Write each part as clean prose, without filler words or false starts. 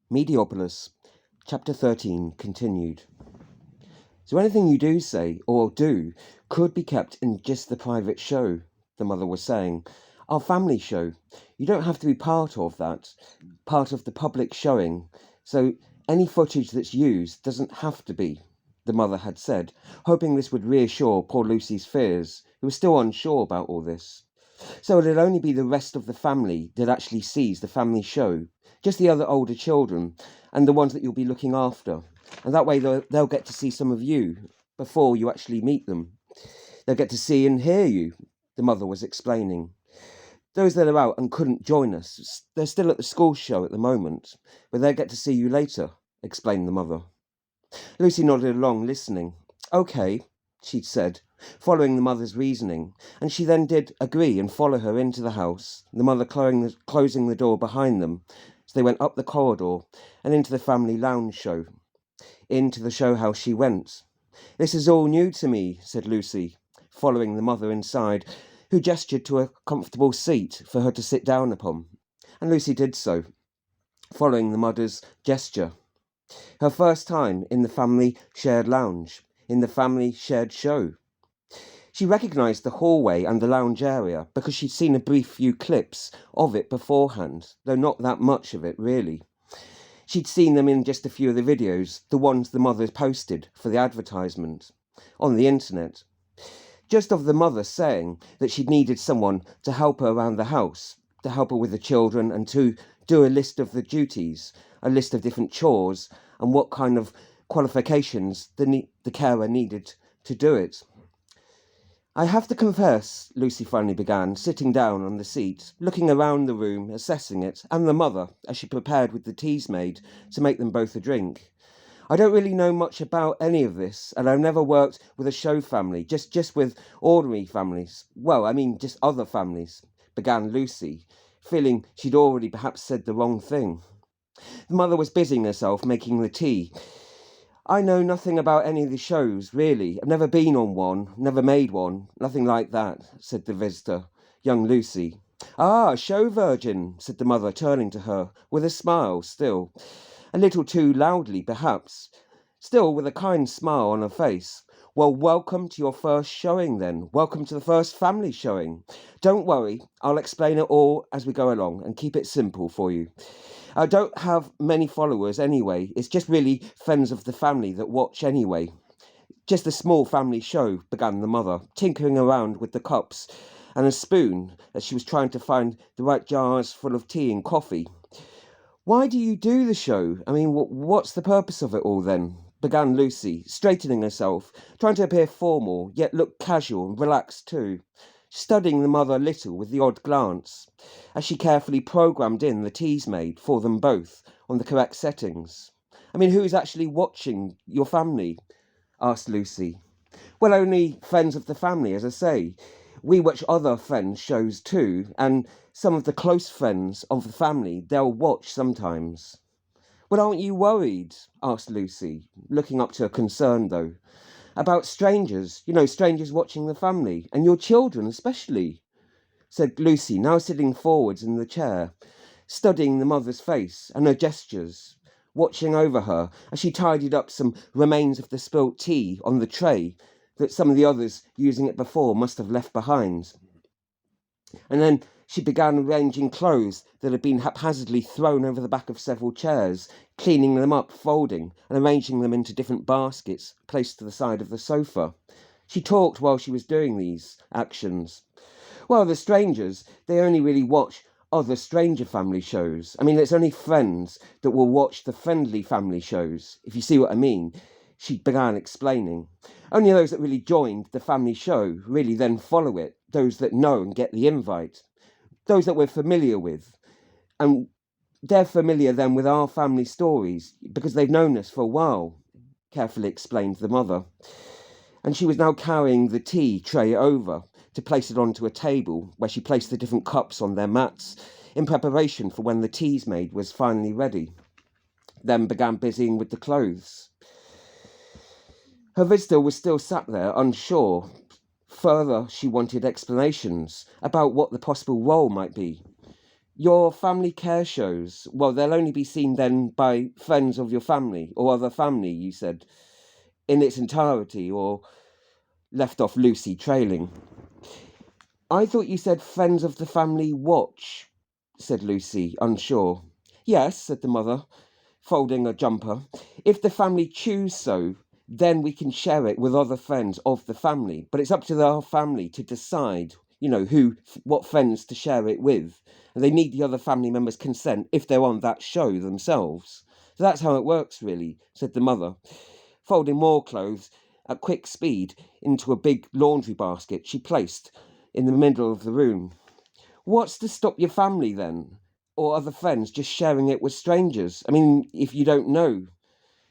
Mediopolis, Chapter 13, continued. So anything you do say or do could be kept in just the private show, the mother was saying. Our family show. You don't have to be part of that, part of the public showing. So any footage that's used doesn't have to be, the mother had said, hoping this would reassure poor Lucy's fears, who was still unsure about all this. So it'll only be the rest of the family that actually sees the family show, just the other older children and the ones that you'll be looking after. And that way they'll get to see some of you before you actually meet them. They'll get to see and hear you, the mother was explaining. Those that are out and couldn't join us, they're still at the school show at the moment, but they'll get to see you later, explained the mother. Lucy nodded along, listening. Okay, she'd said, following the mother's reasoning, and she then did agree and follow her into the house, the mother closing the door behind them as they went up the corridor and into the family lounge show. Into the show house she went. This is all new to me, said Lucy, following the mother inside, who gestured to a comfortable seat for her to sit down upon, and Lucy did so, following the mother's gesture. Her first time in the family shared lounge, in the family shared show. She recognised the hallway and the lounge area because she'd seen a brief few clips of it beforehand, though not that much of it, really. She'd seen them in just a few of the videos, the ones the mother posted for the advertisement, on the internet. Just of the mother saying that she'd needed someone to help her around the house, to help her with the children and to do a list of the duties, a list of different chores and what kind of qualifications the carer needed to do it. I have to confess, Lucy finally began, sitting down on the seat, looking around the room, assessing it, and the mother, as she prepared with the teas made to make them both a drink. I don't really know much about any of this, and I've never worked with a show family, just with ordinary families. Well, I mean, just other families, began Lucy, feeling she'd already perhaps said the wrong thing. The mother was busying herself making the tea. I know nothing about any of the shows, really. I've never been on one, never made one, nothing like that, said the visitor, young Lucy. Ah, show virgin, said the mother, turning to her, with a smile still. A little too loudly, perhaps. Still with a kind smile on her face. Well, welcome to your first showing, then. Welcome to the first family showing. Don't worry, I'll explain it all as we go along and keep it simple for you. I don't have many followers anyway. It's just really friends of the family that watch anyway. Just a small family show, began the mother, tinkering around with the cups and a spoon as she was trying to find the right jars full of tea and coffee. Why do you do the show? I mean, what's the purpose of it all then? Began Lucy, straightening herself, trying to appear formal, yet look casual and relaxed too, studying the mother a little with the odd glance, as she carefully programmed in the teas made for them both on the correct settings. I mean, who is actually watching your family? Asked Lucy. Well, only friends of the family, as I say. We watch other friends' shows too, and some of the close friends of the family they'll watch sometimes. Well, aren't you worried? Asked Lucy, looking up to her concerned though. About strangers, strangers watching the family, and your children especially, said Lucy, now sitting forwards in the chair, studying the mother's face and her gestures, watching over her as she tidied up some remains of the spilt tea on the tray that some of the others using it before must have left behind. And then she began arranging clothes that had been haphazardly thrown over the back of several chairs, cleaning them up, folding, and arranging them into different baskets placed to the side of the sofa. She talked while she was doing these actions. Well, the strangers, they only really watch other stranger family shows. I mean, it's only friends that will watch the friendly family shows, if you see what I mean, she began explaining. Only those that really joined the family show really then follow it, those that know and get the invite, those that we're familiar with. And they're familiar then with our family stories because they've known us for a while, carefully explained the mother. And she was now carrying the tea tray over to place it onto a table where she placed the different cups on their mats in preparation for when the teas made was finally ready. Then began busying with the clothes. Her visitor was still sat there, unsure. Further, she wanted explanations about what the possible role might be. Your family care shows, well, they'll only be seen then by friends of your family or other family, you said, in its entirety, or left off Lucy, trailing. I thought you said friends of the family watch, said Lucy, unsure. Yes, said the mother, folding a jumper. If the family choose so, then we can share it with other friends of the family. But it's up to our family to decide, what friends to share it with. And they need the other family members' consent if they're on that show themselves. So that's how it works, really, said the mother, folding more clothes at quick speed into a big laundry basket she placed in the middle of the room. What's to stop your family then, or other friends, just sharing it with strangers? I mean, if you don't know,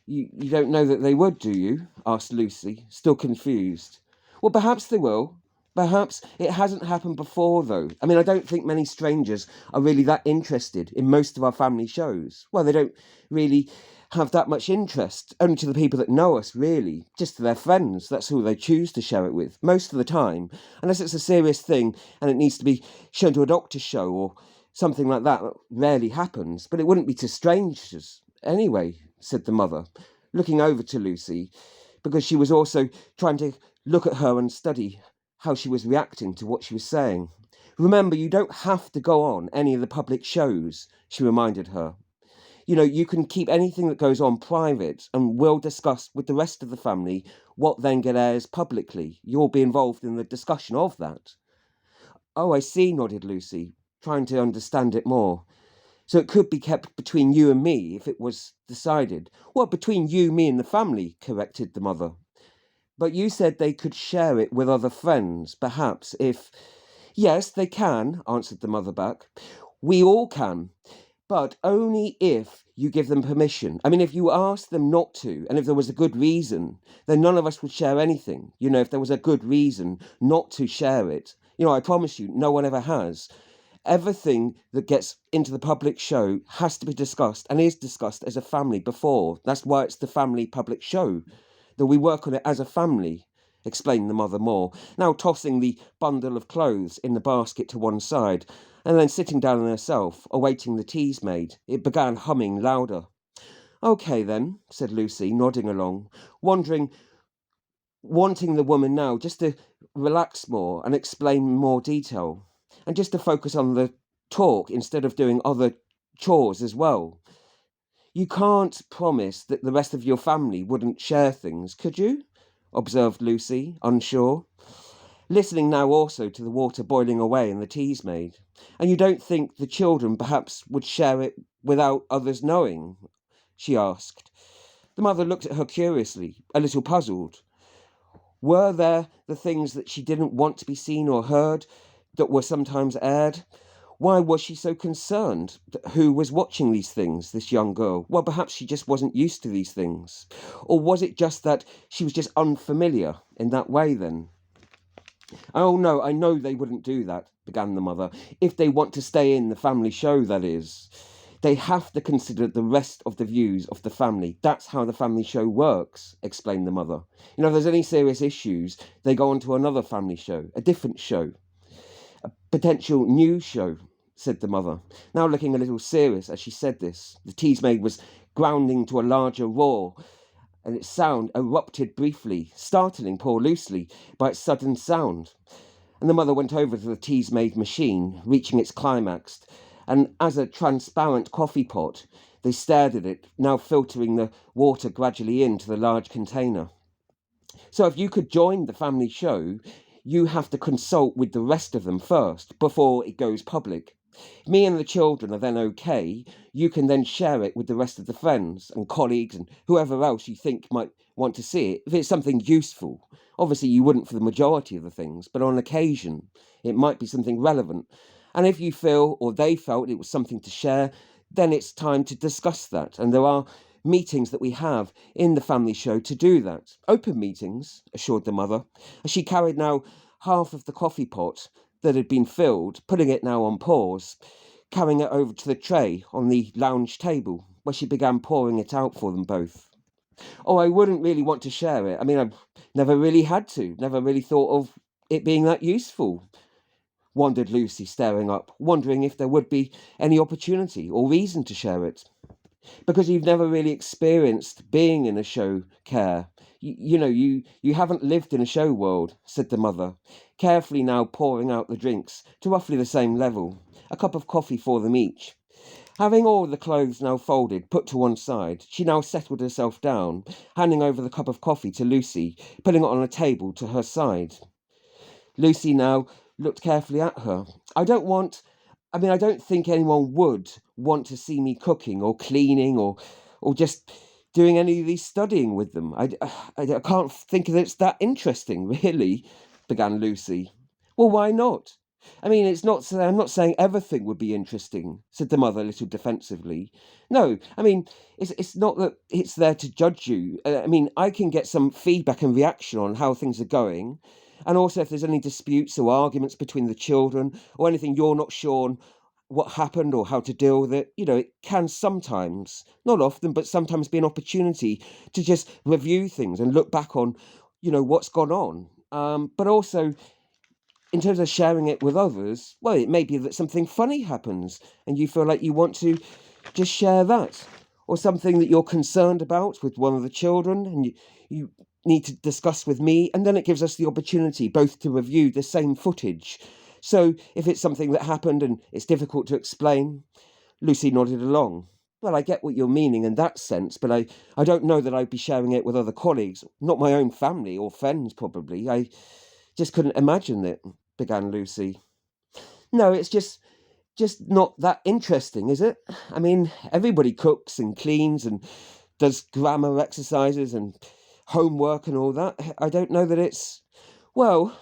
you don't know that they would, do you? Asked Lucy, still confused. Well, perhaps they will. Perhaps it hasn't happened before, though. I mean, I don't think many strangers are really that interested in most of our family shows. Well, they don't really have that much interest, only to the people that know us, really, just to their friends. That's who they choose to share it with, most of the time, unless it's a serious thing and it needs to be shown to a doctor's show or something like that. That rarely happens, but it wouldn't be to strangers anyway, said the mother, looking over to Lucy, because she was also trying to look at her and study how she was reacting to what she was saying. Remember, you don't have to go on any of the public shows, she reminded her. You can keep anything that goes on private, and we'll discuss with the rest of the family what then get airs publicly. You'll be involved in the discussion of that. Oh, I see, nodded Lucy, trying to understand it more. So it could be kept between you and me if it was decided. Well, between you, me, and the family, corrected the mother. But you said they could share it with other friends, perhaps, if. Yes, they can, answered the mother back. We all can, but only if you give them permission. I mean, if you ask them not to, and if there was a good reason, then none of us would share anything. If there was a good reason not to share it. I promise you, no one ever has. Everything that gets into the public show has to be discussed and is discussed as a family before. That's why it's the family public show, that we work on it as a family, explained the mother more, now tossing the bundle of clothes in the basket to one side, and then sitting down herself, awaiting the tea's maid. It began humming louder. Okay then, said Lucy, nodding along, wanting the woman now just to relax more and explain more detail, and just to focus on the talk instead of doing other chores as well. You can't promise that the rest of your family wouldn't share things, could you? Observed Lucy, unsure, listening now also to the water boiling away and the tea's made. And you don't think the children perhaps would share it without others knowing? She asked. The mother looked at her curiously, a little puzzled. Were there the things that she didn't want to be seen or heard that were sometimes aired? Why was she so concerned? Who was watching these things, this young girl? Well, perhaps she just wasn't used to these things. Or was it just that she was just unfamiliar in that way then? Oh, no, I know they wouldn't do that, began the mother. If they want to stay in the family show, that is. They have to consider the rest of the views of the family. That's how the family show works, explained the mother. If there's any serious issues, they go on to another family show, a different show. A potential new show, said the mother, now looking a little serious as she said this. The tea's maid was grounding to a larger roar, and its sound erupted briefly, startling poor Lucy by its sudden sound. And the mother went over to the tea's made machine, reaching its climax, and as a transparent coffee pot, they stared at it, now filtering the water gradually into the large container. So if you could join the family show, you have to consult with the rest of them first, before it goes public. If me and the children are then okay, you can then share it with the rest of the friends and colleagues and whoever else you think might want to see it. If it's something useful, obviously you wouldn't for the majority of the things, but on occasion it might be something relevant. And if you feel, or they felt, it was something to share, then it's time to discuss that. And there are meetings that we have in the family show to do that. Open meetings, assured the mother, as she carried now half of the coffee pot that had been filled, putting it now on pause, carrying it over to the tray on the lounge table, where she began pouring it out for them both. Oh, I wouldn't really want to share it. I mean, I've never really had to, never really thought of it being that useful. wondered Lucy, staring up, wondering if there would be any opportunity or reason to share it. Because you've never really experienced being in a show, Care. You haven't lived in a show world, said the mother, carefully now pouring out the drinks to roughly the same level, a cup of coffee for them each. Having all the clothes now folded, put to one side, she now settled herself down, handing over the cup of coffee to Lucy, putting it on a table to her side. Lucy now looked carefully at her. I don't think anyone would want to see me cooking or cleaning or just doing any of these studying with them. I can't think that it's that interesting, really, began Lucy. Well, why not? I'm not saying everything would be interesting, said the mother a little defensively. No, it's not that it's there to judge you. I can get some feedback and reaction on how things are going. And also if there's any disputes or arguments between the children or anything you're not sure on what happened or how to deal with it, it can sometimes, not often, but sometimes be an opportunity to just review things and look back on, what's gone on. But also, in terms of sharing it with others, well, it may be that something funny happens and you feel like you want to just share that, or something that you're concerned about with one of the children and you need to discuss with me, and then it gives us the opportunity both to review the same footage. So if it's something that happened and it's difficult to explain, Lucy nodded along. Well, I get what you're meaning in that sense, but I don't know that I'd be sharing it with other colleagues, not my own family or friends, probably. I just couldn't imagine it, began Lucy. No, it's just not that interesting, is it? Everybody cooks and cleans and does grammar exercises and homework and all that. I don't know that it's... Well,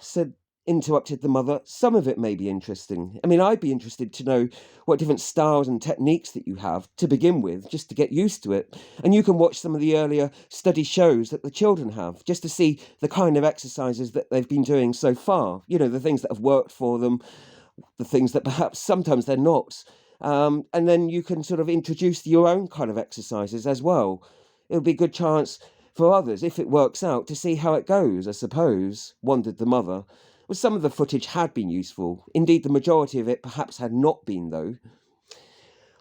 interrupted the mother, some of it may be interesting. I'd be interested to know what different styles and techniques that you have to begin with, just to get used to it. And you can watch some of the earlier study shows that the children have, just to see the kind of exercises that they've been doing so far. The things that have worked for them, the things that perhaps sometimes they're not. And then you can sort of introduce your own kind of exercises as well. It'll be a good chance for others, if it works out, to see how it goes, I suppose, wondered the mother. Well, some of the footage had been useful. Indeed, the majority of it perhaps had not been, though.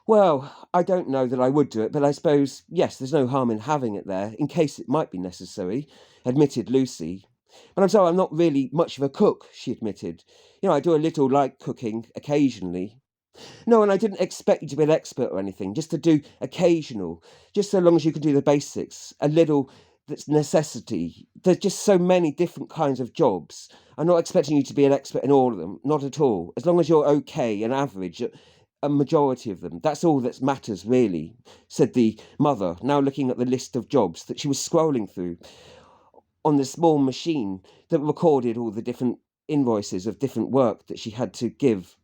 Well, I don't know that I would do it, but I suppose, yes, there's no harm in having it there, in case it might be necessary, admitted Lucy. But I'm sorry, I'm not really much of a cook, she admitted. I do a little light cooking occasionally. No, and I didn't expect you to be an expert or anything, just to do occasional, just so long as you can do the basics, a little that's necessity. There's just so many different kinds of jobs. I'm not expecting you to be an expert in all of them, not at all. As long as you're okay and average at a majority of them, that's all that matters, really, said the mother, now looking at the list of jobs that she was scrolling through on the small machine that recorded all the different invoices of different work that she had to give.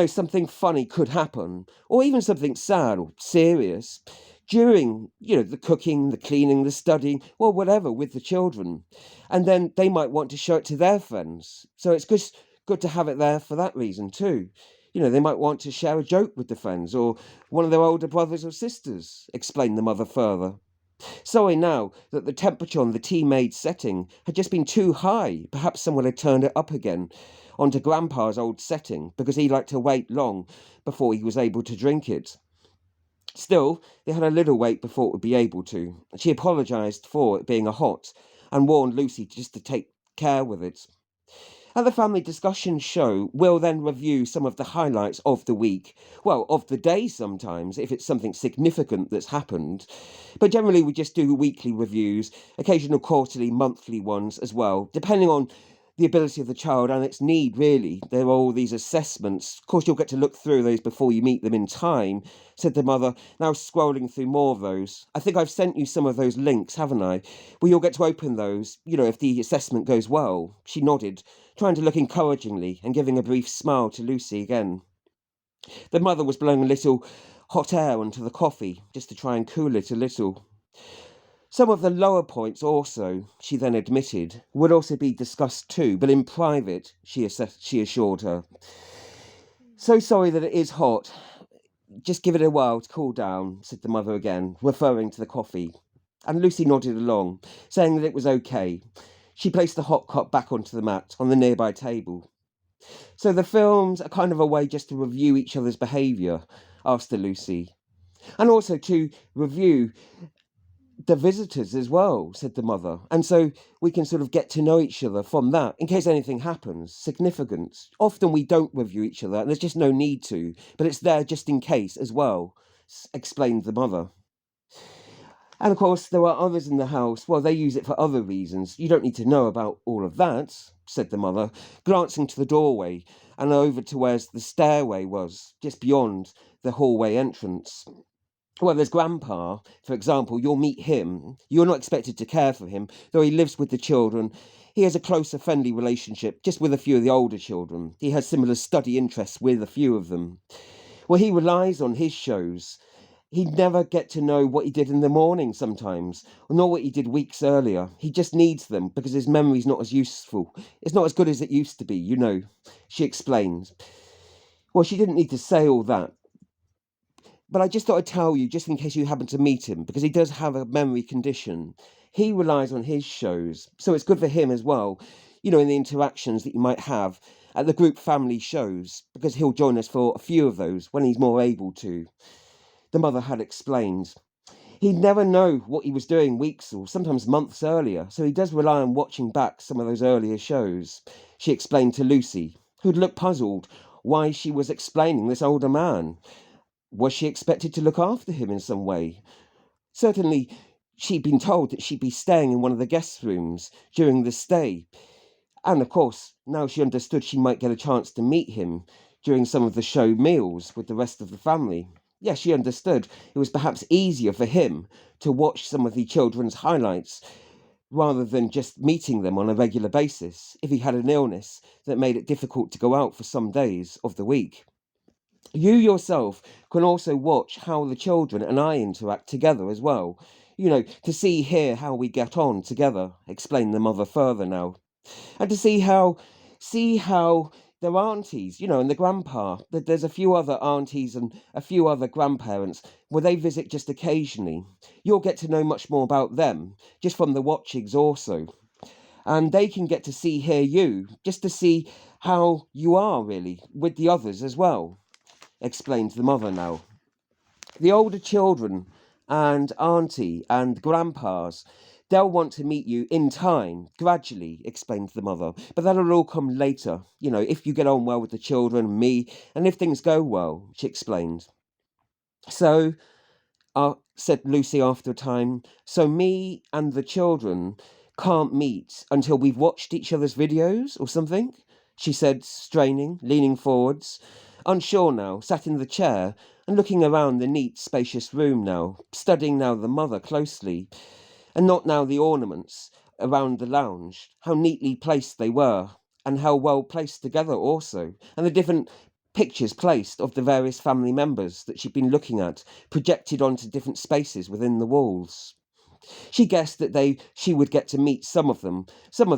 Something funny could happen, or even something sad or serious, during, the cooking, the cleaning, the studying, or whatever with the children. And then they might want to show it to their friends. So it's just good to have it there for that reason too. They might want to share a joke with the friends, or one of their older brothers or sisters, explained the mother further. Sorry now that the temperature on the tea-made setting had just been too high. Perhaps someone had turned it up again onto Grandpa's old setting because he liked to wait long before he was able to drink it. Still, they had a little wait before it would be able to. She apologised for it being a hot and warned Lucy just to take care with it. At the family discussion show, we'll then review some of the highlights of the week. Well, of the day sometimes, if it's something significant that's happened. But generally we just do weekly reviews, occasional quarterly, monthly ones as well, depending on the ability of the child and its need, really. There are all these assessments. Of course, you'll get to look through those before you meet them in time, said the mother, now scrolling through more of those. I think I've sent you some of those links, haven't I? Well, you'll get to open those, if the assessment goes well. She nodded, trying to look encouragingly and giving a brief smile to Lucy again. The mother was blowing a little hot air onto the coffee, just to try and cool it a little. Some of the lower points also, she then admitted, would also be discussed too, but in private, she assured her. So sorry that it is hot. Just give it a while to cool down, said the mother again, referring to the coffee. And Lucy nodded along, saying that it was okay. She placed the hot cup back onto the mat on the nearby table. So the films are kind of a way just to review each other's behaviour, asked Lucy. And also to review the visitors as well, said the mother. And so we can sort of get to know each other from that, in case anything happens, significant. Often we don't review each other, and there's just no need to, but it's there just in case as well, explained the mother. And of course, there are others in the house. Well, they use it for other reasons. You don't need to know about all of that, said the mother, glancing to the doorway and over to where the stairway was, just beyond the hallway entrance. Well, there's Grandpa, for example. You'll meet him. You're not expected to care for him, though he lives with the children. He has a closer, friendly relationship just with a few of the older children. He has similar study interests with a few of them. Well, he relies on his shows. He'd never get to know what he did in the morning sometimes, nor what he did weeks earlier. He just needs them because his memory's not as useful. It's not as good as it used to be, she explained. Well, she didn't need to say all that. But I just thought I'd tell you, just in case you happen to meet him, because he does have a memory condition. He relies on his shows, so it's good for him as well, in the interactions that you might have at the group family shows, because he'll join us for a few of those when he's more able to. The mother had explained. He'd never know what he was doing weeks or sometimes months earlier, so he does rely on watching back some of those earlier shows, she explained to Lucy, who'd looked puzzled why she was explaining this older man. Was she expected to look after him in some way? Certainly, she'd been told that she'd be staying in one of the guest rooms during the stay. And of course, now she understood she might get a chance to meet him during some of the show meals with the rest of the family. Yes, she understood it was perhaps easier for him to watch some of the children's highlights rather than just meeting them on a regular basis if he had an illness that made it difficult to go out for some days of the week. You yourself can also watch how the children and I interact together as well, to hear how we get on together, explained the mother further now. And to see how their aunties, and the grandpa, that there's a few other aunties and a few other grandparents where they visit just occasionally. You'll get to know much more about them just from the watchings also. And they can get to hear you, just to see how you are really with the others as well, explained the mother now. The older children and auntie and grandpas, they'll want to meet you in time, gradually, explained the mother. But that'll all come later, if you get on well with the children, me, and if things go well, she explained. So, said Lucy after a time, so me and the children can't meet until we've watched each other's videos or something? She said, straining, leaning forwards, unsure now, sat in the chair and looking around the neat, spacious room now, studying now the mother closely, and not now the ornaments around the lounge, how neatly placed they were, and how well placed together also, and the different pictures placed of the various family members that she'd been looking at, projected onto different spaces within the walls. She guessed that she would get to meet some of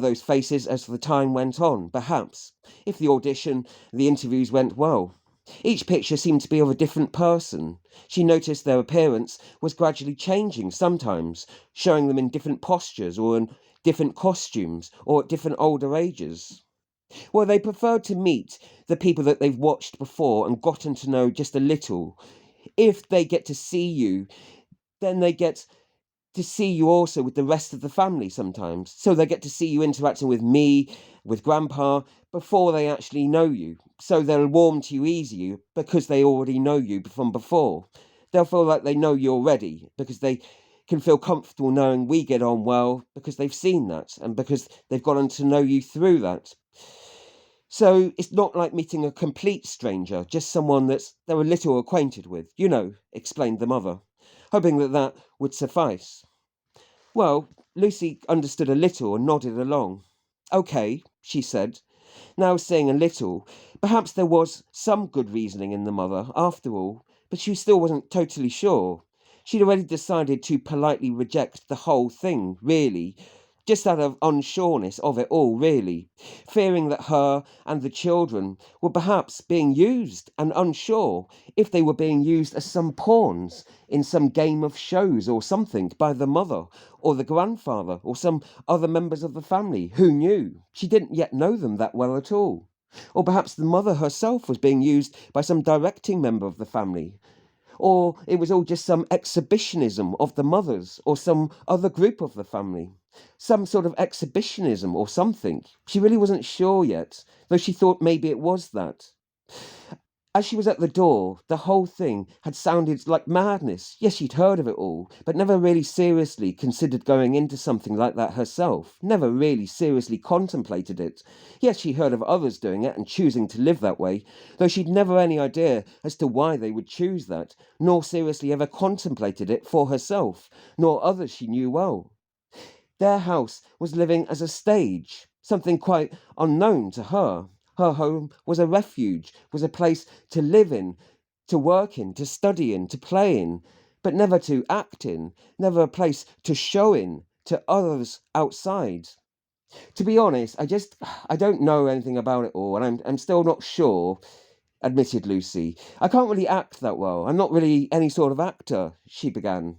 those faces as the time went on, perhaps, if the audition, the interviews went well. Each picture seemed to be of a different person. She noticed their appearance was gradually changing sometimes, showing them in different postures or in different costumes or at different older ages. Well, they preferred to meet the people that they've watched before and gotten to know just a little. If they get to see you, then they get to see you also with the rest of the family sometimes. So they get to see you interacting with me, with Grandpa, before they actually know you. So they'll warm to you easier because they already know you from before. They'll feel like they know you already because they can feel comfortable knowing we get on well because they've seen that and because they've gotten to know you through that. So it's not like meeting a complete stranger, just someone they're a little acquainted with, explained the mother, hoping that would suffice. Well, Lucy understood a little and nodded along. Okay, she said, now seeing a little. Perhaps there was some good reasoning in the mother, after all, but she still wasn't totally sure. She'd already decided to politely reject the whole thing, really, just out of unsureness of it all, really, fearing that her and the children were perhaps being used and unsure if they were being used as some pawns in some game of shows or something by the mother or the grandfather or some other members of the family. Who knew? She didn't yet know them that well at all. Or perhaps the mother herself was being used by some directing member of the family. Or it was all just some exhibitionism of the mothers or some other group of the family. Some sort of exhibitionism or something. She really wasn't sure yet, though she thought maybe it was that. As she was at the door, the whole thing had sounded like madness. Yes, she'd heard of it all, but never really seriously considered going into something like that herself. Never really seriously contemplated it. Yes, she heard of others doing it and choosing to live that way, though she'd never any idea as to why they would choose that, nor seriously ever contemplated it for herself, nor others she knew well. Their house was living as a stage, something quite unknown to her. Her home was a refuge, was a place to live in, to work in, to study in, to play in, but never to act in, never a place to show in to others outside. To be honest, I don't know anything about it all, and I'm still not sure, admitted Lucy. I can't really act that well. I'm not really any sort of actor, she began,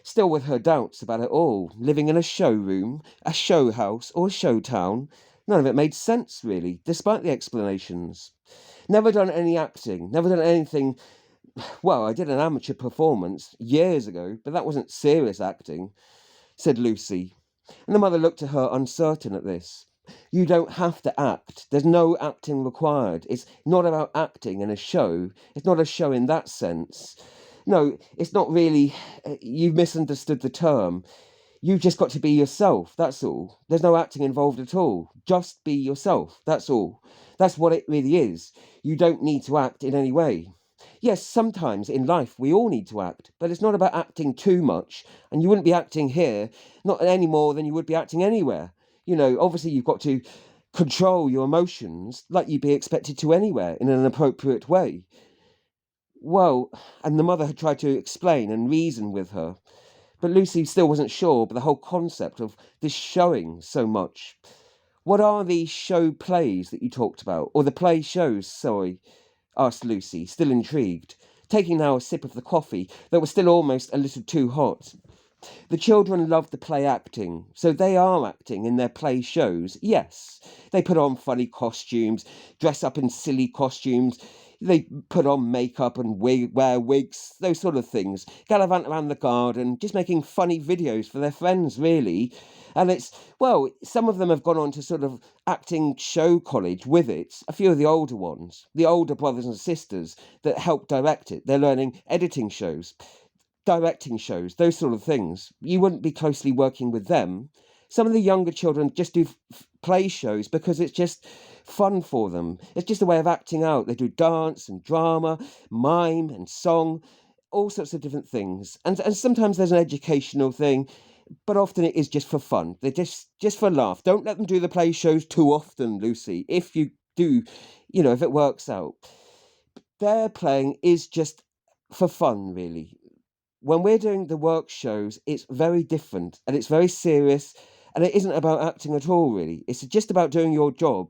still with her doubts about it all, living in a showroom, a show house, or a show town. None of it made sense, really, despite the explanations. Never done any acting, never done anything. Well, I did an amateur performance years ago, but that wasn't serious acting, said Lucy. And the mother looked at her uncertain at this. You don't have to act. There's no acting required. It's not about acting in a show. It's not a show in that sense. No, it's not really. You've misunderstood the term. You've just got to be yourself, that's all. There's no acting involved at all. Just be yourself, that's all. That's what it really is. You don't need to act in any way. Yes, sometimes in life we all need to act, but it's not about acting too much, and you wouldn't be acting here, not any more than you would be acting anywhere. Obviously you've got to control your emotions like you'd be expected to anywhere in an appropriate way. Well, and the mother had tried to explain and reason with her, but Lucy still wasn't sure about the whole concept of this showing so much. What are these show plays that you talked about? Or the play shows, sorry, asked Lucy, still intrigued, taking now a sip of the coffee that was still almost a little too hot. The children love the play acting, so they are acting in their play shows, yes. They put on funny costumes, dress up in silly costumes, they put on makeup and wear wigs, those sort of things, gallivant around the garden, just making funny videos for their friends, really. And some of them have gone on to sort of acting show college with it, a few of the older ones, the older brothers and sisters that help direct it. They're learning editing shows, directing shows, those sort of things. You wouldn't be closely working with them. Some of the younger children just do play shows because it's just fun for them. It's just a way of acting out. They do dance and drama, mime and song, all sorts of different things. And sometimes there's an educational thing, but often it is just for fun. They're just for laugh. Don't let them do the play shows too often, Lucy. If you do, if it works out. Their playing is just for fun, really. When we're doing the work shows, it's very different and it's very serious, and it isn't about acting at all, really. It's just about doing your job,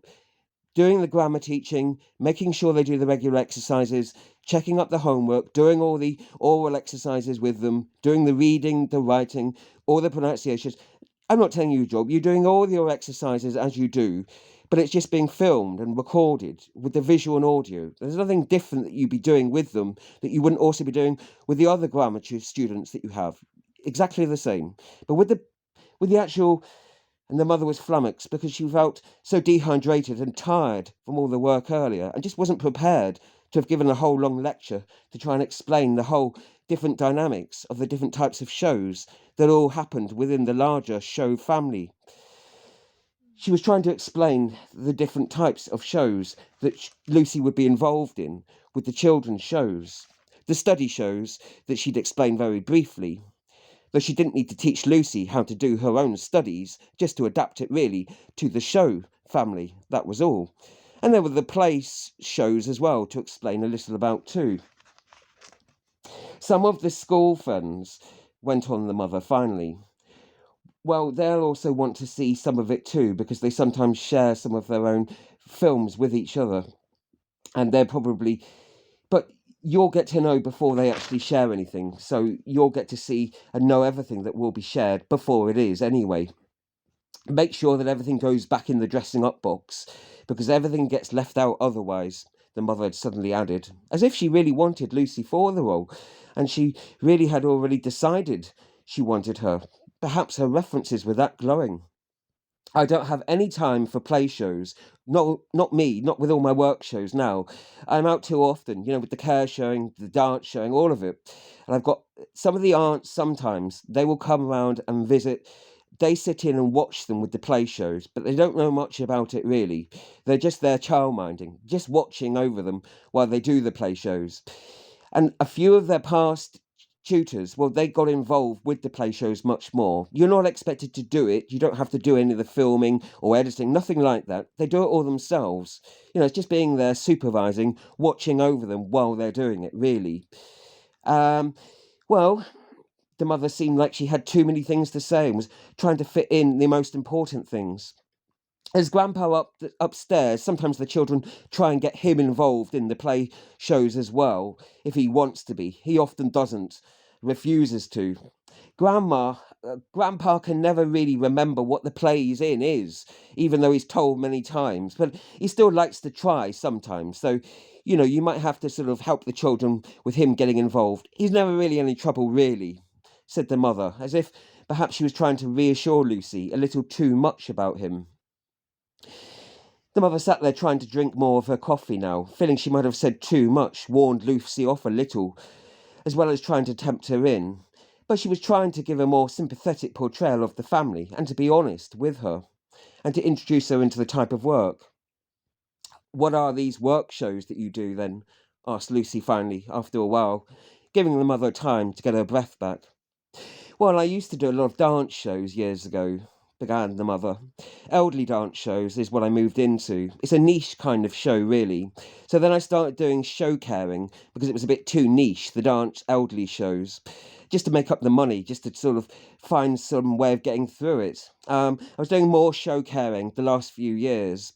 doing the grammar teaching, making sure they do the regular exercises, checking up the homework, doing all the oral exercises with them, doing the reading, the writing, all the pronunciations. I'm not telling you your job. You're doing all your exercises as you do, but it's just being filmed and recorded with the visual and audio. There's nothing different that you'd be doing with them that you wouldn't also be doing with the other grammar students that you have. Exactly the same. But with the actual, and the mother was flummoxed because she felt so dehydrated and tired from all the work earlier and just wasn't prepared to have given a whole long lecture to try and explain the whole different dynamics of the different types of shows that all happened within the larger show family. She was trying to explain the different types of shows that Lucy would be involved in with the children's shows. The study shows that she'd explained very briefly, though she didn't need to teach Lucy how to do her own studies, just to adapt it really to the show family, that was all. And there were the play shows as well to explain a little about too. Some of the school friends, went on the mother finally, well, they'll also want to see some of it too, because they sometimes share some of their own films with each other. And they're probably, but you'll get to know before they actually share anything. So you'll get to see and know everything that will be shared before it is anyway. Make sure that everything goes back in the dressing up box, because everything gets left out otherwise, the mother had suddenly added, as if she really wanted Lucy for the role, and she really had already decided she wanted her. Perhaps her references were that glowing. I don't have any time for play shows. Not me, not with all my work shows now. I'm out too often, with the care showing, the dance showing, all of it. And I've got some of the aunts sometimes, they will come around and visit. They sit in and watch them with the play shows, but they don't know much about it really. They're just there childminding, just watching over them while they do the play shows. And a few of their past tutors, well, they got involved with the play shows much more. You're not expected to do it. You don't have to do any of the filming or editing, nothing like that. They do it all themselves. It's just being there, supervising, watching over them while they're doing it, really. Well, the mother seemed like she had too many things to say and was trying to fit in the most important things. As Grandpa upstairs, sometimes the children try and get him involved in the play shows as well, if he wants to be. He often doesn't, refuses to. Grandpa can never really remember what the play he's in is, even though he's told many times, but he still likes to try sometimes. So, you might have to sort of help the children with him getting involved. He's never really any trouble, really, said the mother, as if perhaps she was trying to reassure Lucy a little too much about him. The mother sat there trying to drink more of her coffee now, feeling she might have said too much, warned Lucy off a little, as well as trying to tempt her in. But she was trying to give a more sympathetic portrayal of the family, and to be honest with her, and to introduce her into the type of work. "What are these work shows that you do, then?" asked Lucy finally, after a while, giving the mother time to get her breath back. "Well, I used to do a lot of dance shows years ago," began the mother. "Elderly dance shows is what I moved into. It's a niche kind of show, really. So then I started doing show caring because it was a bit too niche, the dance elderly shows, just to make up the money, just to sort of find some way of getting through it. I was doing more show caring the last few years.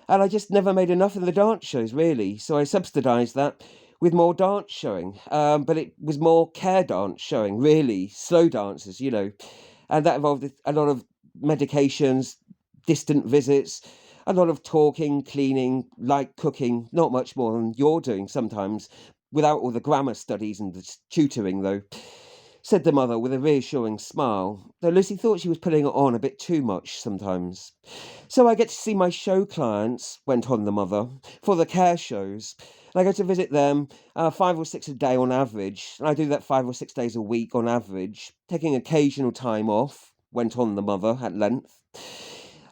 And I just never made enough of the dance shows, really. So I subsidised that with more dance showing. But it was more care dance showing, really, slow dances, And that involved a lot of medications, distant visits, a lot of talking, cleaning, light cooking, not much more than you're doing sometimes, without all the grammar studies and the tutoring, though," said the mother with a reassuring smile, though Lucy thought she was putting it on a bit too much sometimes. "So I get to see my show clients," went on the mother, "for the care shows. And I go to visit them 5 or 6 a day on average, and I do that 5 or 6 days a week on average, taking occasional time off," went on the mother at length.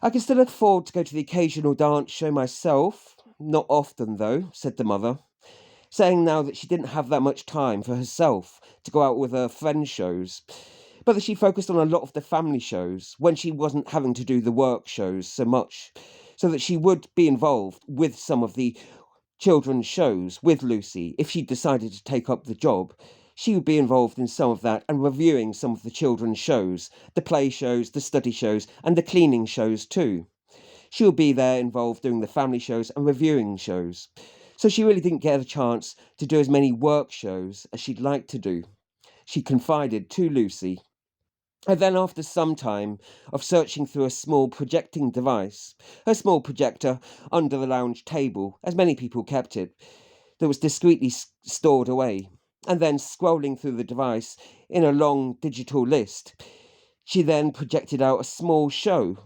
"I can still afford to go to the occasional dance show myself. Not often, though," said the mother, saying now that she didn't have that much time for herself to go out with her friend shows, but that she focused on a lot of the family shows when she wasn't having to do the work shows so much, so that she would be involved with some of the children's shows with Lucy. If she decided to take up the job, she would be involved in some of that and reviewing some of the children's shows, the play shows, the study shows, and the cleaning shows too. She would be there involved doing the family shows and reviewing shows. So she really didn't get a chance to do as many work shows as she'd like to do, she confided to Lucy. And then, after some time of searching through a small projecting device, her small projector under the lounge table, as many people kept it, that was discreetly stored away, and then scrolling through the device in a long digital list, she then projected out a small show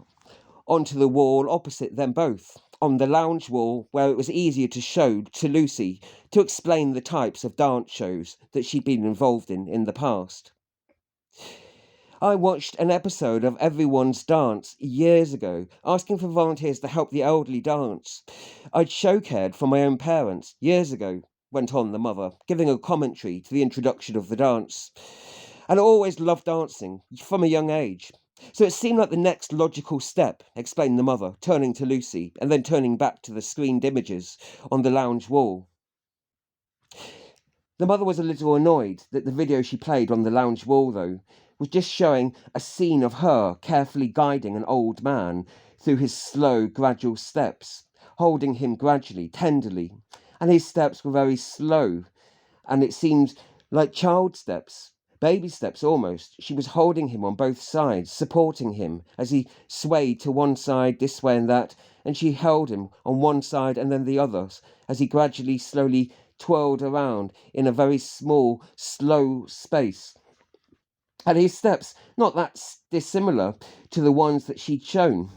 onto the wall opposite them both, on the lounge wall where it was easier to show to Lucy to explain the types of dance shows that she'd been involved in the past. "I watched an episode of Everyone's Dance years ago, asking for volunteers to help the elderly dance. I'd show cared for my own parents years ago," went on the mother, giving a commentary to the introduction of the dance. "And I always loved dancing, from a young age. So it seemed like the next logical step," explained the mother, turning to Lucy and then turning back to the screened images on the lounge wall. The mother was a little annoyed that the video she played on the lounge wall, though, was just showing a scene of her carefully guiding an old man through his slow, gradual steps, holding him gradually, tenderly, and his steps were very slow, and it seemed like child steps, Baby steps almost. She was holding him on both sides, supporting him as he swayed to one side, this way and that, and she held him on one side and then the other as he gradually, slowly twirled around in a very small, slow space. And his steps, not that dissimilar to the ones that she'd shown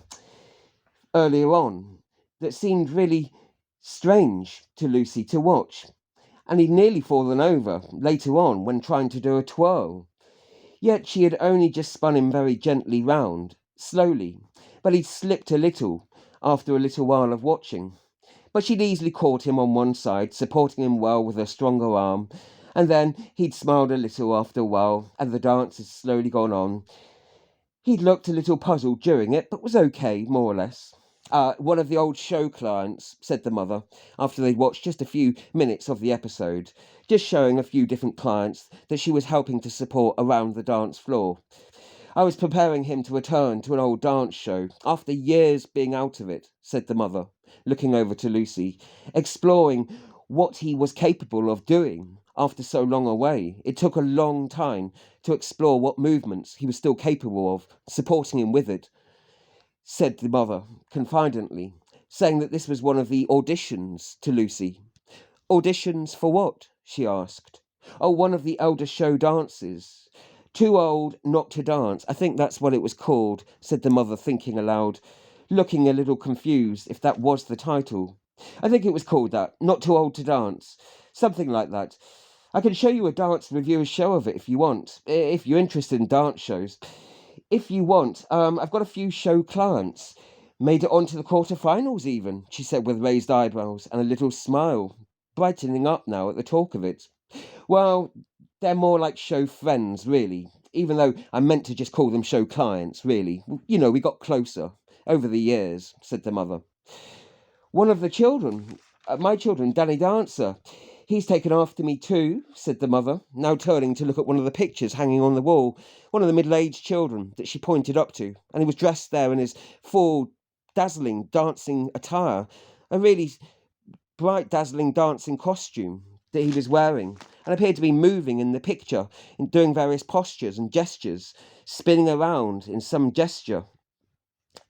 earlier on, that seemed really strange to Lucy to watch. And he'd nearly fallen over later on when trying to do a twirl. Yet she had only just spun him very gently round, slowly, but he'd slipped a little after a little while of watching. But she'd easily caught him on one side, supporting him well with her stronger arm, and then he'd smiled a little after a while, and the dance had slowly gone on. He'd looked a little puzzled during it, but was okay, more or less. One of the old show clients, said the mother, after they'd watched just a few minutes of the episode, just showing a few different clients that she was helping to support around the dance floor. I was preparing him to return to an old dance show, after years being out of it, said the mother, looking over to Lucy, exploring what he was capable of doing after so long away. It took a long time to explore what movements he was still capable of, supporting him with it, said the mother, confidently, saying that this was one of the auditions to Lucy. Auditions for what? She asked. Oh, one of the elder show dances. Too old not to dance. I think that's what it was called, said the mother, thinking aloud, looking a little confused if that was the title. I think it was called that, Not Too Old to Dance. Something like that. I can show you a dance reviewer show of it if you want, if you're interested in dance shows. If you want, I've got a few show clients. Made it onto the quarterfinals even, she said with raised eyebrows and a little smile, brightening up now at the talk of it. Well, they're more like show friends, really, even though I meant to just call them show clients, really. You know, we got closer over the years, said the mother. One of the children, my children, Danny Dancer, he's taken after me too, said the mother, now turning to look at one of the pictures hanging on the wall, one of the middle-aged children that she pointed up to, and he was dressed there in his full, dazzling, dancing attire, a really bright, dazzling dancing costume that he was wearing, and appeared to be moving in the picture, and doing various postures and gestures, spinning around in some gesture.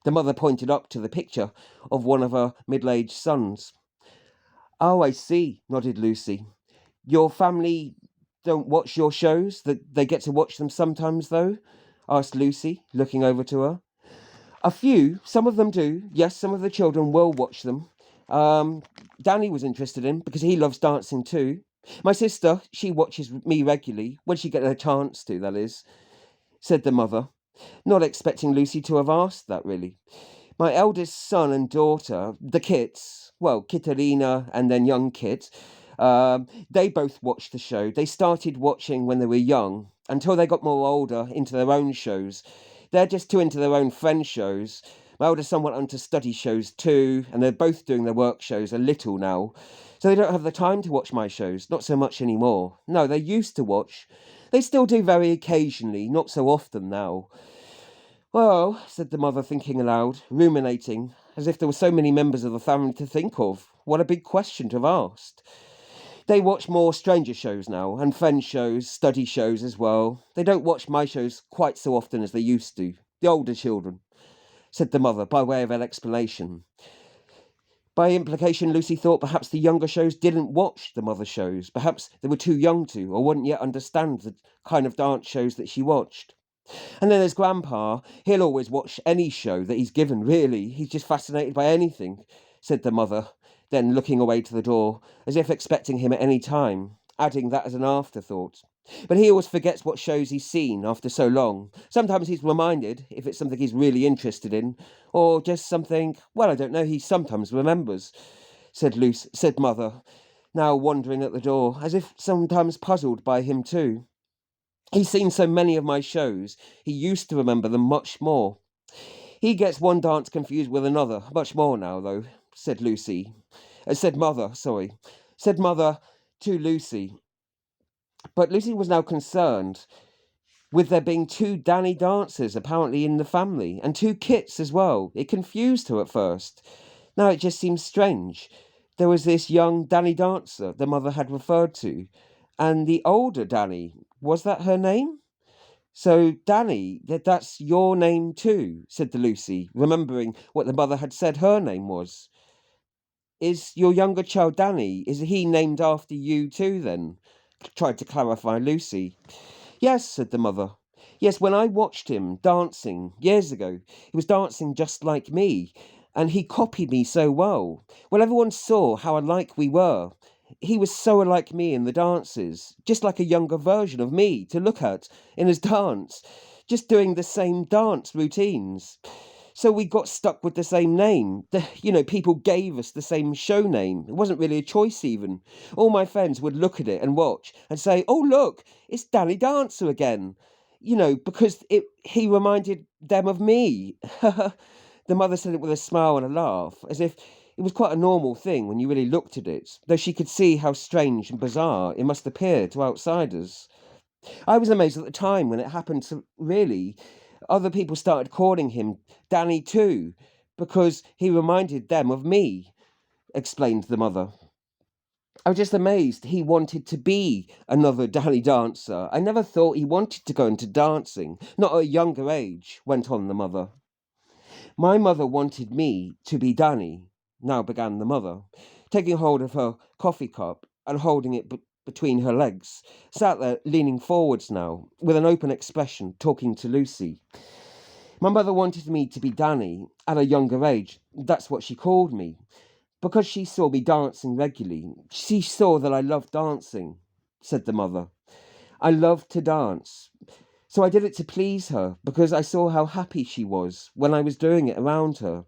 The mother pointed up to the picture of one of her middle-aged sons. Oh, I see, nodded Lucy. Your family don't watch your shows? That they get to watch them sometimes, though? Asked Lucy, looking over to her. A few, some of them do. Yes, some of the children will watch them. Danny was interested in, because he loves dancing too. My sister, she watches me regularly, when she gets a chance to, that is, said the mother, not expecting Lucy to have asked that, really. My eldest son and daughter, the Kits, well, Kitarina and then young Kit, they both watched the show. They started watching when they were young, until they got more older, into their own shows. They're just too into their own friend shows. My eldest son went on to study shows too, and they're both doing their work shows a little now. So they don't have the time to watch my shows, not so much anymore. No, they used to watch. They still do very occasionally, not so often now. Well, said the mother, thinking aloud, ruminating, as if there were so many members of the family to think of. What a big question to have asked. They watch more stranger shows now, and friend shows, study shows as well. They don't watch my shows quite so often as they used to. The older children, said the mother, by way of an explanation. By implication, Lucy thought perhaps the younger shows didn't watch the mother shows. Perhaps they were too young to, or wouldn't yet understand the kind of dance shows that she watched. And then there's Grandpa. He'll always watch any show that he's given, really. He's just fascinated by anything, said the mother, then looking away to the door, as if expecting him at any time, adding that as an afterthought. But he always forgets what shows he's seen after so long. Sometimes he's reminded, if it's something he's really interested in, or just something, well, I don't know, he sometimes remembers, said Mother, now wandering at the door, as if sometimes puzzled by him too. He's seen so many of my shows, he used to remember them much more. He gets one dance confused with another, much more now, though, said Mother to Lucy. But Lucy was now concerned with there being two Danny dancers apparently in the family, and two Kits as well. It confused her at first. Now it just seems strange. There was this young Danny dancer the mother had referred to, and the older Danny, Was that her name? So, Danny, that's your name too, said the Lucy, remembering what the mother had said her name was. Is your younger child Danny? Is he named after you too, then? Tried to clarify Lucy. Yes, said the mother. Yes, when I watched him dancing years ago, he was dancing just like me, and he copied me so well. Well, everyone saw how alike we were. He was so alike me in the dances, just like a younger version of me to look at in his dance, just doing the same dance routines. So we got stuck with the same name. People gave us the same show name. It wasn't really a choice even. All my friends would look at it and watch and say, "Oh, look, it's Danny Dancer again." Because he reminded them of me. The mother said it with a smile and a laugh, as if it was quite a normal thing when you really looked at it, though she could see how strange and bizarre it must appear to outsiders. I was amazed at the time when it happened to really. Other people started calling him Danny too, because he reminded them of me, explained the mother. I was just amazed he wanted to be another Danny dancer. I never thought he wanted to go into dancing, not at a younger age, went on the mother. My mother wanted me to be Danny, now began the mother, taking hold of her coffee cup and holding it between her legs, sat there leaning forwards now, with an open expression, talking to Lucy. My mother wanted me to be Danny at a younger age. That's what she called me. Because she saw me dancing regularly. She saw that I loved dancing, said the mother. I loved to dance. So I did it to please her, because I saw how happy she was when I was doing it around her.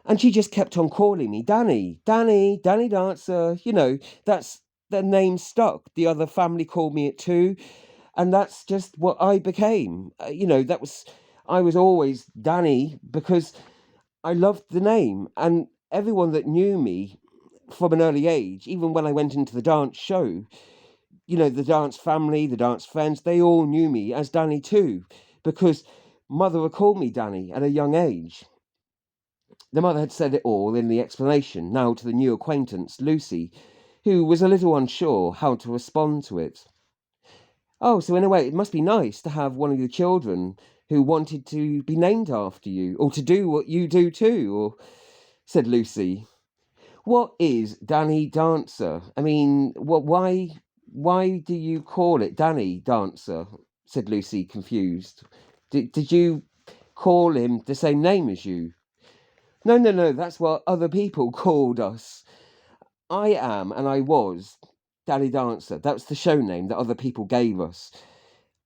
And she just kept on calling me Danny, Danny, Danny Dancer. That's the name stuck. The other family called me it too. And that's just what I became. I was always Danny because I loved the name. And everyone that knew me from an early age, even when I went into the dance show, the dance family, the dance friends, they all knew me as Danny too, because mother would call me Danny at a young age. The mother had said it all in the explanation, now to the new acquaintance, Lucy, who was a little unsure how to respond to it. Oh, so in a way, it must be nice to have one of your children who wanted to be named after you, or to do what you do too, said Lucy. What is Danny Dancer? I mean, why do you call it Danny Dancer? Said Lucy, confused. Did you call him the same name as you? No, that's what other people called us. I am and I was Danny Dancer. That's the show name that other people gave us.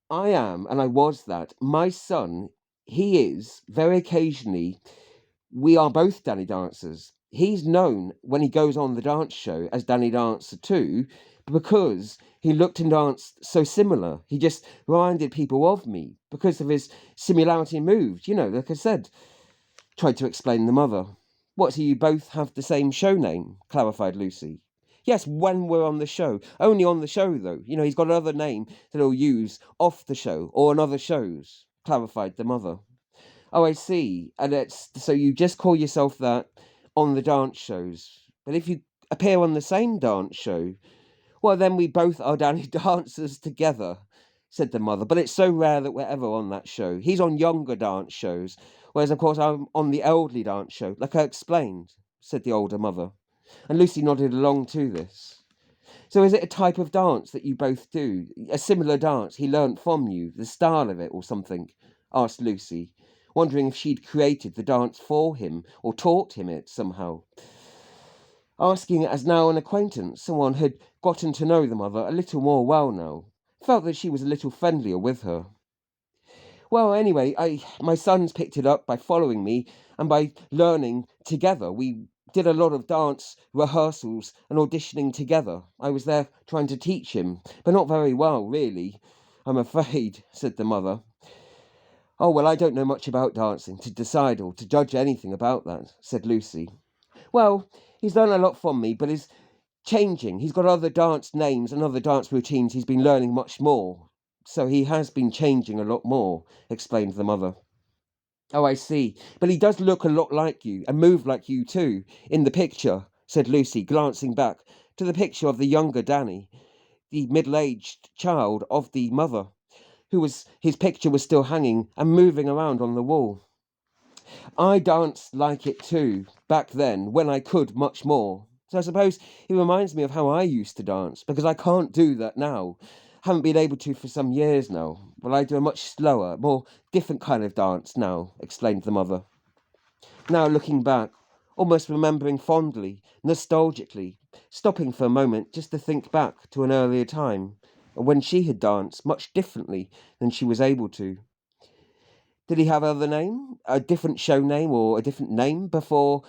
I am and I was that. My son, he is, very occasionally, we are both Danny Dancers. He's known when he goes on the dance show as Danny Dancer too, because he looked and danced so similar. He just reminded people of me because of his similarity in moves. Like I said, tried to explain the mother. What, so you both have the same show name? Clarified Lucy. Yes, when we're on the show. Only on the show, though. He's got another name that he'll use off the show or on other shows, clarified the mother. Oh, I see. And so you just call yourself that on the dance shows. But if you appear on the same dance show, well, then we both are Danny dancers together, said the mother. But it's so rare that we're ever on that show. He's on younger dance shows, whereas, of course, I'm on the elderly dance show, like I explained, said the older mother. And Lucy nodded along to this. So is it a type of dance that you both do? A similar dance he learnt from you, the style of it or something? Asked Lucy, wondering if she'd created the dance for him or taught him it somehow. Asking it as now an acquaintance, someone had gotten to know the mother a little more well now, felt that she was a little friendlier with her. Well, anyway, my son's picked it up by following me and by learning together. We did a lot of dance rehearsals and auditioning together. I was there trying to teach him, but not very well, really, I'm afraid, said the mother. Oh, well, I don't know much about dancing to decide or to judge anything about that, said Lucy. Well, he's learned a lot from me, but he's changing. He's got other dance names and other dance routines he's been learning much more. So he has been changing a lot more, explained the mother. Oh, I see. But he does look a lot like you and move like you too, in the picture, said Lucy, glancing back to the picture of the younger Danny. the middle-aged child of the mother, his picture was still hanging and moving around on the wall. I danced like it too, back then, when I could much more. So I suppose it reminds me of how I used to dance, because I can't do that now. Haven't been able to for some years now, but I do a much slower, more different kind of dance now, explained the mother. Now looking back, almost remembering fondly, nostalgically, stopping for a moment just to think back to an earlier time, when she had danced much differently than she was able to. Did he have other name, a different show name or a different name before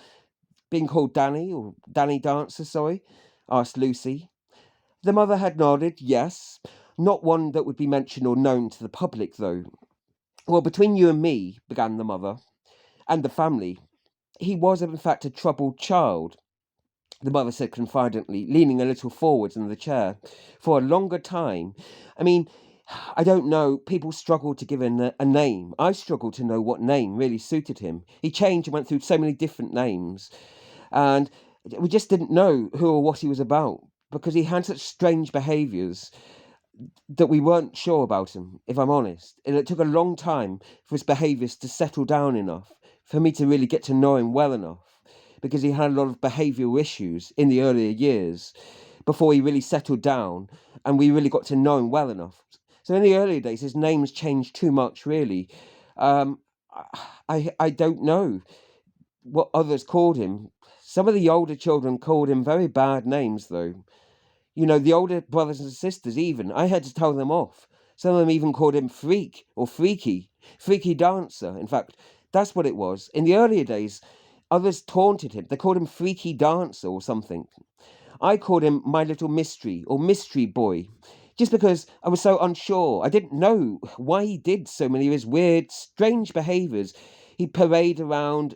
being called Danny, or Danny Dancer, sorry? Asked Lucy. The mother had nodded, yes. Not one that would be mentioned or known to the public, though. Well, between you and me, began the mother, and the family, he was in fact a troubled child, the mother said confidently, leaning a little forwards in the chair. For a longer time. I mean, I don't know, people struggled to give him a name. I struggled to know what name really suited him. He changed and went through so many different names, and we just didn't know who or what he was about, because he had such strange behaviours that we weren't sure about him, if I'm honest. And it took a long time for his behaviours to settle down enough for me to really get to know him well enough, because he had a lot of behavioural issues in the earlier years before he really settled down and we really got to know him well enough. So in the earlier days, his name's changed too much, really. Um, I don't know what others called him. Some of the older children called him very bad names, though. You know, the older brothers and sisters, even, I had to tell them off. Some of them even called him Freak or Freaky Dancer. In fact, that's what it was. In the earlier days, others taunted him. They called him Freaky Dancer or something. I called him My Little Mystery or Mystery Boy, just because I was so unsure. I didn't know why he did so many of his weird, strange behaviours. He'd parade around,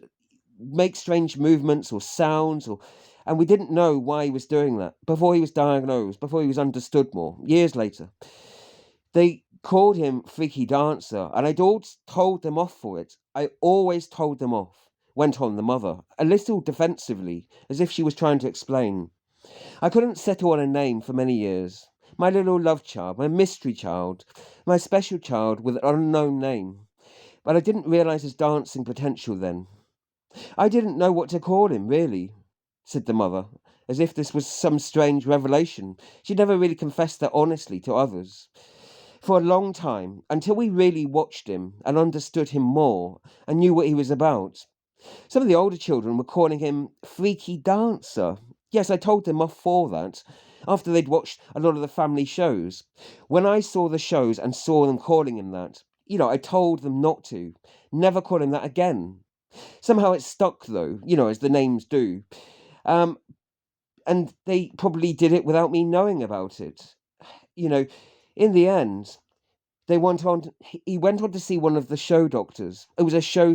make strange movements or sounds, and we didn't know why he was doing that before he was diagnosed, before he was understood more, years later. They called him Freaky Dancer, and I'd always told them off for it. I always told them off, went on the mother, a little defensively, as if she was trying to explain. I couldn't settle on a name for many years. My little love child, my mystery child, my special child with an unknown name. But I didn't realise his dancing potential then. I didn't know what to call him, really, said the mother, as if this was some strange revelation. She'd never really confessed that honestly to others. For a long time, until we really watched him and understood him more and knew what he was about. Some of the older children were calling him Freaky Dancer. Yes, I told them off for that, after they'd watched a lot of the family shows. When I saw the shows and saw them calling him that, I told them not to. Never call him that again. Somehow it stuck, though, as the names do. Um, and they probably did it without me knowing about it. In the end, he went on to see one of the show doctors. It was a show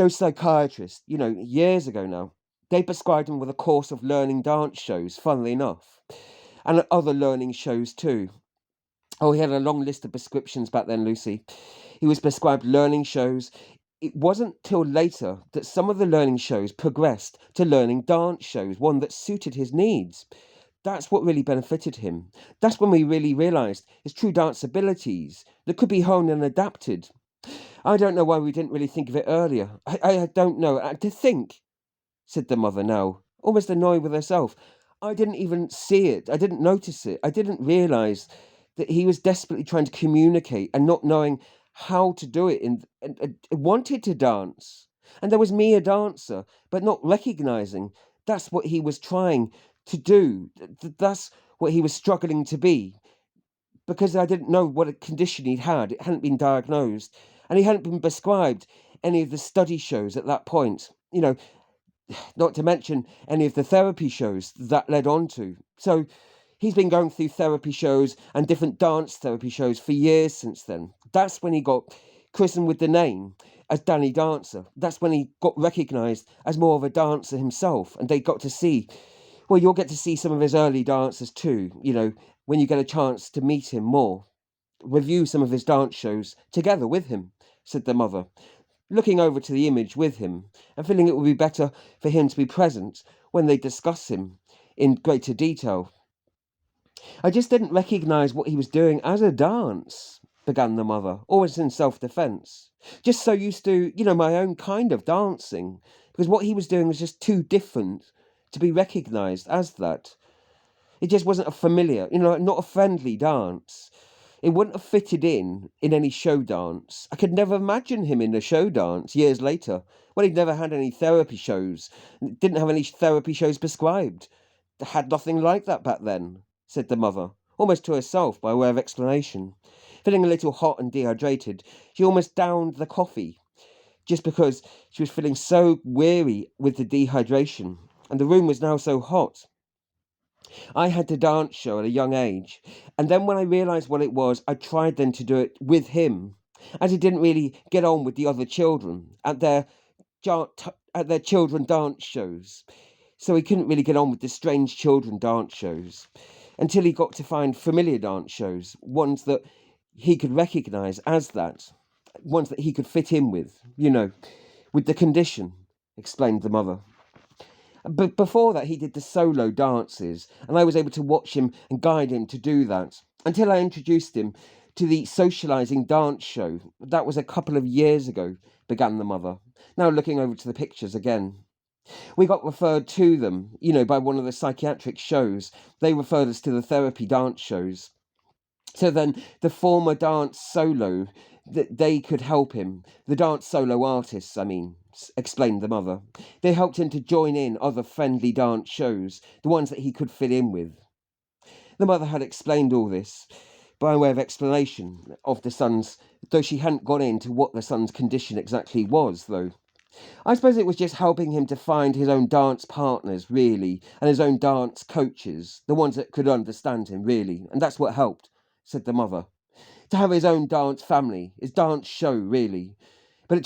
psychiatrist, years ago now. They prescribed him with a course of learning dance shows, funnily enough, and other learning shows too. Oh, he had a long list of prescriptions back then, Lucy. He was prescribed learning shows. It wasn't till later that some of the learning shows progressed to learning dance shows, one that suited his needs. That's what really benefited him. That's when we really realised his true dance abilities that could be honed and adapted. I don't know why we didn't really think of it earlier. I don't know. To think, said the mother now, almost annoyed with herself. I didn't even see it. I didn't notice it. I didn't realise that he was desperately trying to communicate and not knowing how to do it and wanted to dance. And there was me, a dancer, but not recognising that's what he was trying to do. That's what he was struggling to be. Because I didn't know what a condition he'd had. It hadn't been diagnosed. And he hadn't been prescribed any of the study shows at that point. Not to mention any of the therapy shows that led on to. So he's been going through therapy shows and different dance therapy shows for years since then. That's when he got christened with the name as Danny Dancer. That's when he got recognised as more of a dancer himself. And they got to see, well, you'll get to see some of his early dances too, when you get a chance to meet him more. Review some of his dance shows together with him, said the mother, looking over to the image with him and feeling it would be better for him to be present when they discuss him in greater detail. I just didn't recognise what he was doing as a dance, began the mother, always in self-defence. Just so used to, my own kind of dancing, because what he was doing was just too different to be recognised as that. It just wasn't a familiar, not a friendly dance. It wouldn't have fitted in any show dance. I could never imagine him in a show dance years later. Well, he'd never had any therapy shows, didn't have any therapy shows prescribed. Had nothing like that back then, said the mother, almost to herself by way of explanation. Feeling a little hot and dehydrated, she almost downed the coffee, just because she was feeling so weary with the dehydration, and the room was now so hot. I had the dance show at a young age, and then when I realised what it was, I tried then to do it with him, as he didn't really get on with the other children at their children dance shows. So he couldn't really get on with the strange children dance shows until he got to find familiar dance shows, ones that he could recognise as that, ones that he could fit in with, with the condition, explained the mother. But before that, he did the solo dances, and I was able to watch him and guide him to do that until I introduced him to the socialising dance show. That was a couple of years ago, began the mother, now looking over to the pictures again. We got referred to them, by one of the psychiatric shows. They referred us to the therapy dance shows. So then the former dance solo, that they could help him, the dance solo artists, explained the mother. They helped him to join in other friendly dance shows, the ones that he could fit in with. The mother had explained all this by way of explanation of the son's, though she hadn't gone into what the son's condition exactly was, though. I suppose it was just helping him to find his own dance partners, really, and his own dance coaches, the ones that could understand him, really, and that's what helped, said the mother. To have his own dance family, his dance show, really. But it took